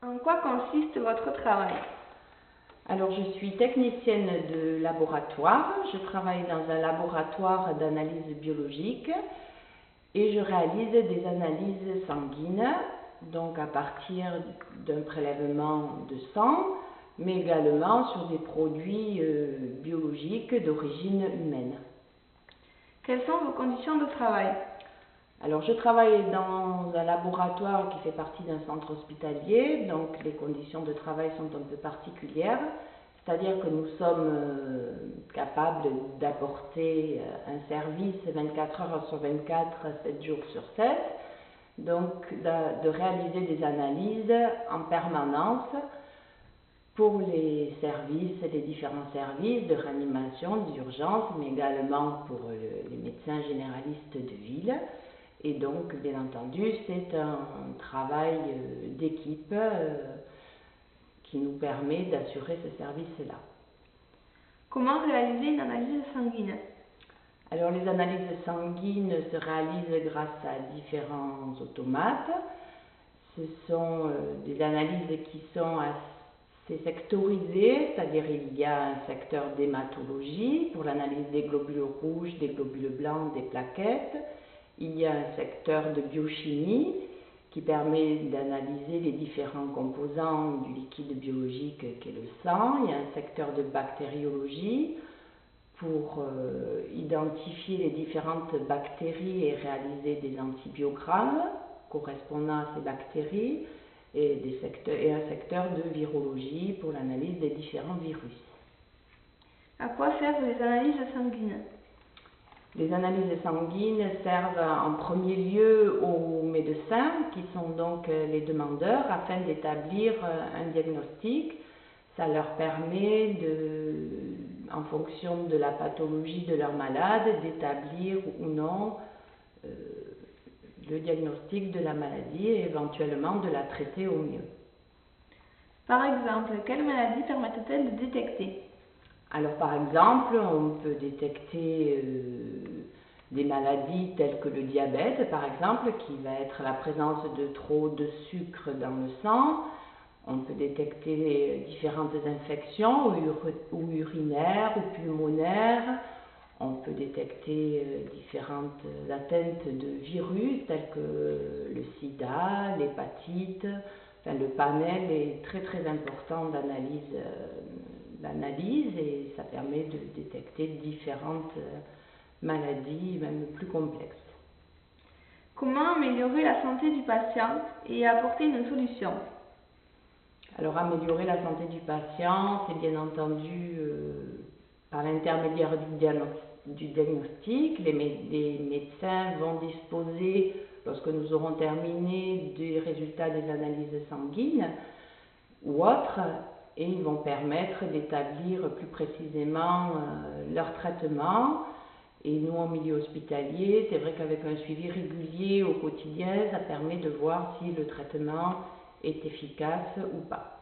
En quoi consiste votre travail? Alors, je suis technicienne de laboratoire. Je travaille dans un laboratoire d'analyse biologique et je réalise des analyses sanguines, donc à partir d'un prélèvement de sang, mais également sur des produits biologiques d'origine humaine. Quelles sont vos conditions de travail? Alors, je travaille dans un laboratoire qui fait partie d'un centre hospitalier, donc les conditions de travail sont un peu particulières, c'est-à-dire que nous sommes capables d'apporter un service 24 heures sur 24, 7 jours sur 7, donc de réaliser des analyses en permanence pour les services, les différents services de réanimation, d'urgence, mais également pour les médecins généralistes de ville. Et donc, bien entendu, c'est un travail d'équipe qui nous permet d'assurer ce service-là. Comment réaliser une analyse sanguine? Alors, les analyses sanguines se réalisent grâce à différents automates. Ce sont des analyses qui sont assez sectorisées, c'est-à-dire il y a un secteur d'hématologie pour l'analyse des globules rouges, des globules blancs, des plaquettes. Il y a un secteur de biochimie qui permet d'analyser les différents composants du liquide biologique qu'est le sang. Il y a un secteur de bactériologie pour identifier les différentes bactéries et réaliser des antibiogrammes correspondant à ces bactéries et un secteur de virologie pour l'analyse des différents virus. À quoi servent les analyses sanguines? Les analyses sanguines servent en premier lieu aux médecins, qui sont donc les demandeurs, afin d'établir un diagnostic. Ça leur permet, en fonction de la pathologie de leur malade, d'établir ou non le diagnostic de la maladie et éventuellement de la traiter au mieux. Par exemple, quelles maladies permettent-elles de détecter? Alors, par exemple, on peut détecter des maladies telles que le diabète, par exemple, qui va être la présence de trop de sucre dans le sang. On peut détecter différentes infections ou urinaires ou pulmonaires. On peut détecter différentes atteintes de virus tels que le sida, l'hépatite. Enfin, le panel est très très important d'analyse et ça permet de détecter différentes maladies, même plus complexes. Comment améliorer la santé du patient et apporter une solution? Alors, améliorer la santé du patient, c'est bien entendu par l'intermédiaire du diagnostic. Les médecins vont disposer, lorsque nous aurons terminé, des résultats des analyses sanguines ou autres, et ils vont permettre d'établir plus précisément leur traitement. Et nous, en milieu hospitalier, c'est vrai qu'avec un suivi régulier au quotidien, ça permet de voir si le traitement est efficace ou pas.